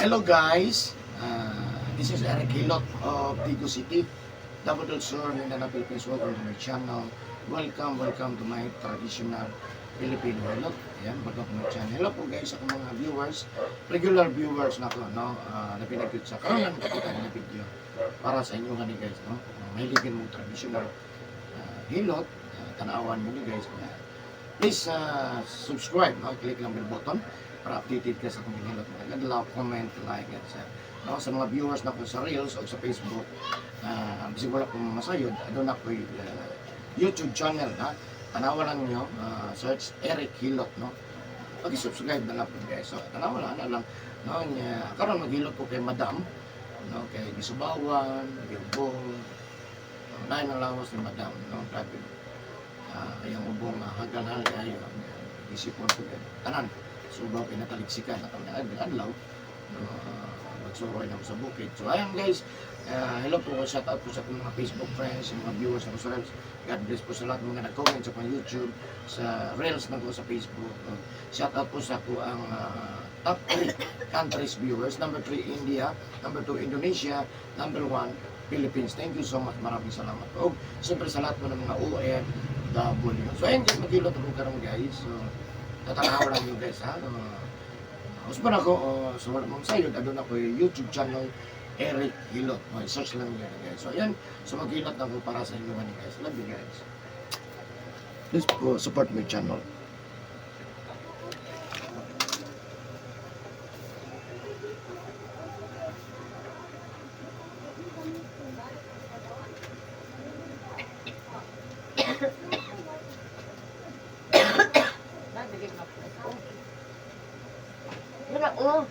Hello guys, this is Eric Hilot of Tigo City, Double Sur, Mindanao, Philippines. Welcome to my channel. Welcome to my traditional Filipino Hilot. Ayan, welcome to my channel. Hello po guys, ako mga viewers, regular viewers na ko, no? Na pinagpit sa karoon kapita ng video para sa inyo kani guys, no? Mahiligin mo traditional Hilot, tanawan mo ni guys. Please subscribe, no? Click lang bell button para updated ka sa akong Hilot. Mag-adlaw, comment, like, and share. No, sa mga viewers na ko sa Reels o sa Facebook, bisig wala kong masayod, doon ako YouTube channel, ha? Tanawan lang nyo, search Eric Hilot, no? Pag-subscribe na lang po guys. So, tanawan na lang, no? Karon maghilot ko kay Madam, no? Kay Gisubawan, Gilbong, nahin ang lawas ni Madam, no? Grabe. Yung ubong hanggang kayo, isipon ko yan. Tanan, subaw pinataliksikan at ang adlaw, magsuroy na ko sa bukid. So ayan guys, hello po, shout out po sa mga Facebook friends, sa mga viewers na ko sa Reels. God bless po sa lahat mga nag-comment sa mga YouTube, sa Reels na ko sa Facebook. Shout out po sa ko ang top 3 countries viewers. Number 3 India, number 2 Indonesia, number 1 Philippines. Thank you so much, maraming salamat po. Siyempre sa lahat po ng mga OFW. So ayun guys, mag-hilot ako karon guys. So tatanaw lang yun guys ha. Usman ako, sa wala mong sayod, adon ako yung YouTube channel, Eric Hilot. Search lang yun guys. So ayan, so maghilot ako para sa inyo guys. Love you guys. Please po, support my channel. Oh.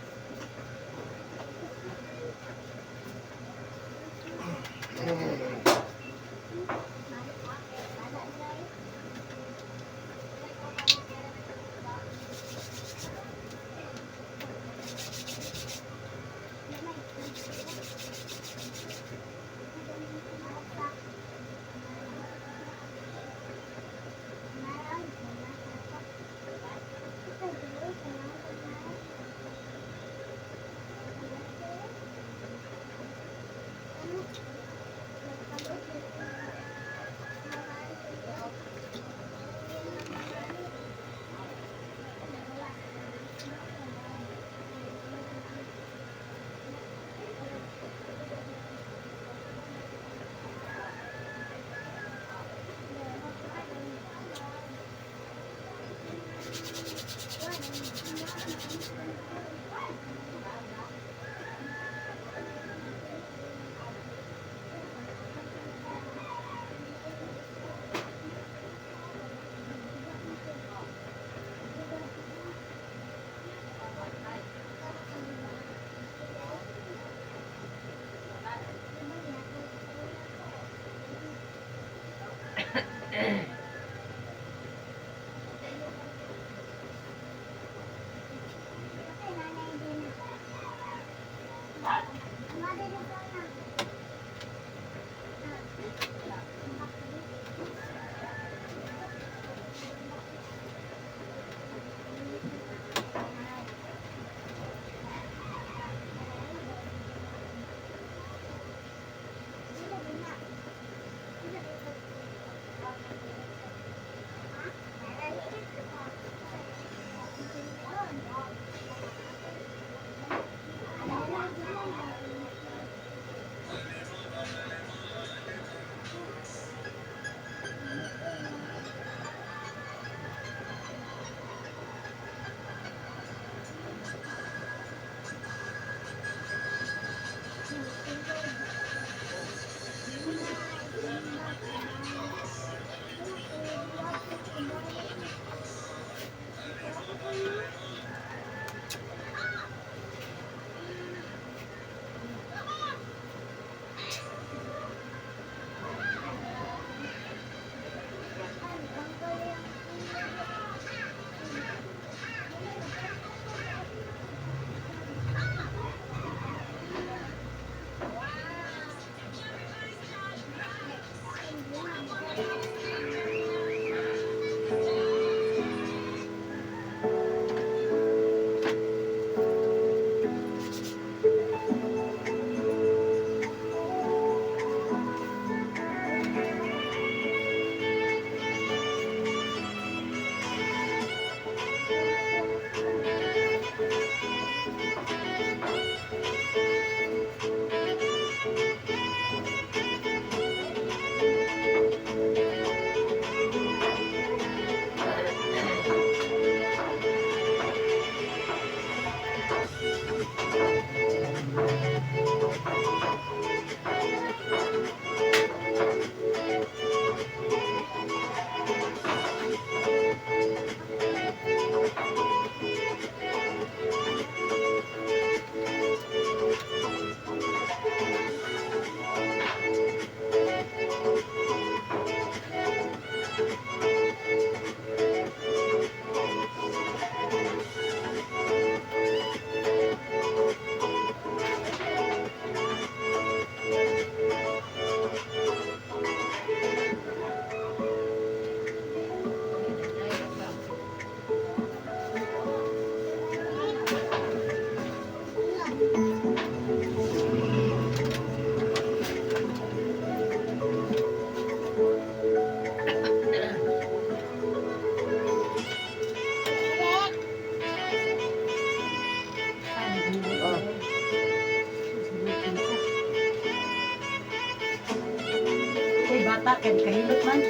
bata, kaya kahilot man.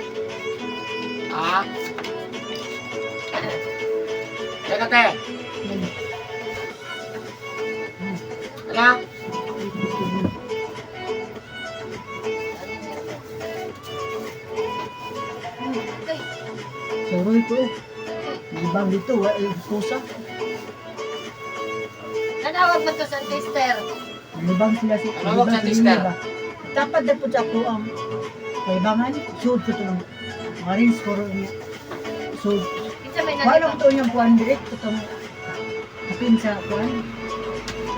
Ah? Teka, te. Ano? Suroy ko. Ibang dito, pusa. Nanawag mo to sa tester. Libang sila si Tawag sa libang sister. sila ba? Dapat na po sa ako ang kaibangan. Sud ko ito ng marines ko niya. So, Isa may paano nalito. ko ito yung kuhan direct ko itong hapin sa kuhan?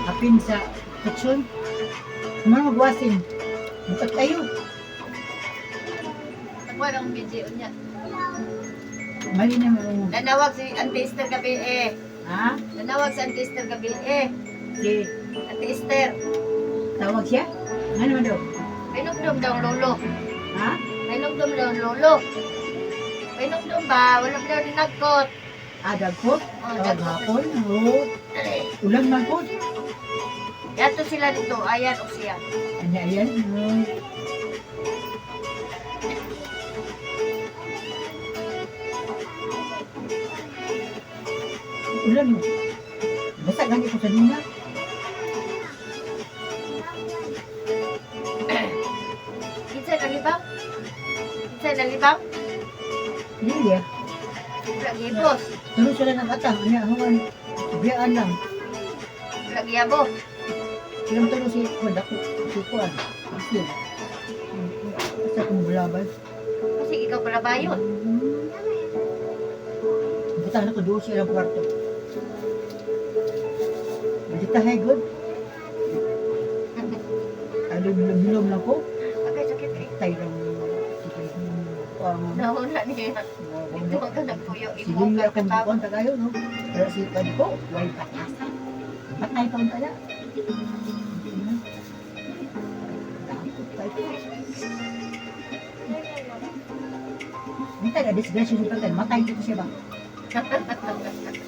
Hapin sa kitchen. Kumano magwasin? Bukat kayo. Nagwa ng video niya. Mali na mo. Nanawag si Antester gabi eh. Ha? Nanawag si Antester gabi eh. Si Antester. tawag siya? Ano naman daw? May nugdom daw ang lolo. Ha? May nugdom daw ang lolo. May nugdom ba? Wala daw dinagkot. Dagkot? Oh, Tawag hapon? Oo. Ulan man po. Yato sila dito. Ayan o siya. Ano yan? Ulan mo. Basta ganit ko kanina. Kinsa nalibang? Kinsa nalibang? Hindi ah. Wala gibos. Tulo sila ng atang. Ano ang biyaan lang. Wala giyabo. Silang tulo si Kuan. Ako. Si Kuan. Kasi. Basta kong bulabay. Kasi ikaw pala ba yun? Butahan ako doon silang kwarto. Hindi tahay good. Bilom lang ko. Agay sakit eh. Tayo lang. Nauna niya. Ito ka nagpuyo. Sige, Imo ka akong katapos. buwan tayo, no? Pero si Kuan ko, why patasa? Patay pa ang tala. Takot tayo po. Minta na disgrasya siya pagkan, matay dito siya ba?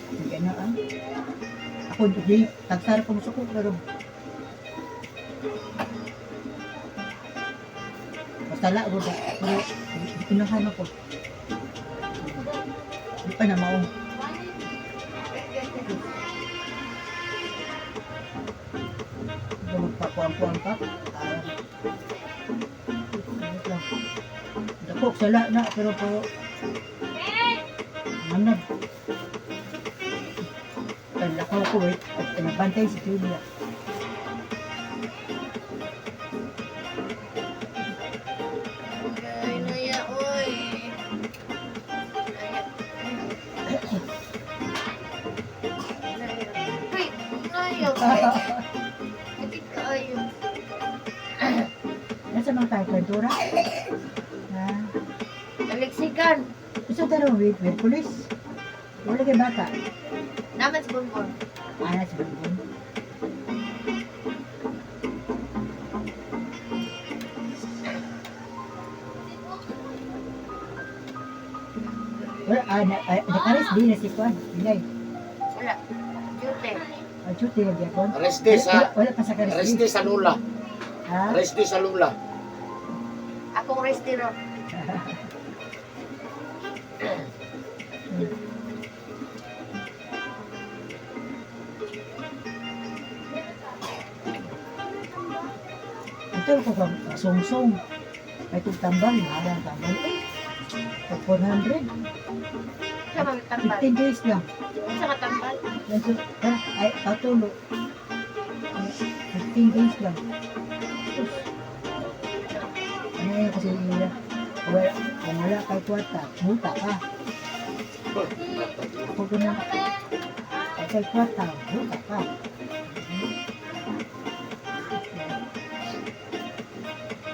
Hindi na ah. Ako hindi, tagsara ko musuko, pero basta la, pero inahan ako. Hindi pa na maong. Magpakuang-kuang ka. Dako, sala na, pero manag. Lakaw ko, wait. Nabantay si Julia. Ay, naya, oy. Uy, naya, oy. Hindi ka ayo. Nasa mga tayo, kwentura? Ha? Naliksikan. Gusto tayo with police? Wala kay bata. Naman si Bonbon. Ana si Bonbon. Wala, nakaris din na si Kwan. Ingay. Wala. Jute. Chuti na diya Kwan. Reste sa... Wala pa sa karis Reste sa lula. Ha? Reste sa lula. Akong restiro. Ito ko kang song-song. May tambal, mahalang tambal. Eh, 400. Sa mga tambal. 15 days lang. Sa mga tambal. Ay, patulo. 15 days lang. Ano yun kasi nila? Kung wala kay kwarta, multa ka. Ako na kay kwarta, multa ka.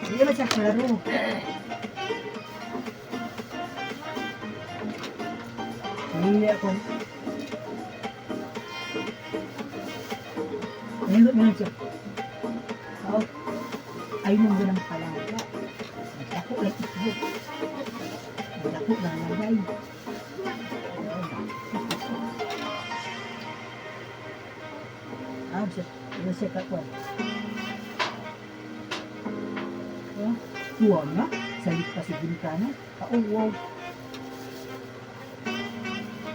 Hindi naman siya klaro. Hindi ako. Ngayon naman siya. Oh, ay nung ganang palaga. Ako lang ito. Ako lang nalagay. Ano siya kakwan? Oh, tuwa na. Salit pa si Bintana. Wow.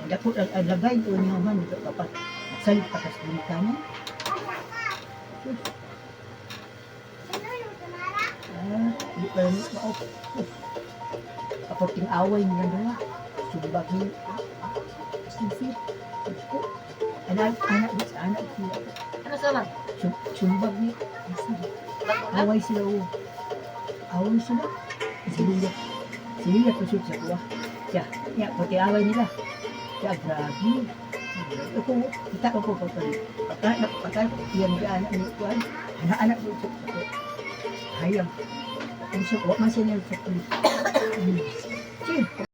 Dako lagay ko niyo man ito kapat. Salit pa kasi Bintana. Hindi pa rin mao. Kaporting away nila dalawa. Sumbag niyo. Sisip. Anak di sa anak sila. Ano sama? Sumbag niyo. Away sila. Away sila. Sila kusog sa kuha. Ya, pati away nila. Ya, grabe. Ako, kita ko po pa rin. Pagka, yan yung anak ni Kuan. Anak-anak ko sa ko. Hayang. Ang sa kuha, masya niya sa kulit. Sige.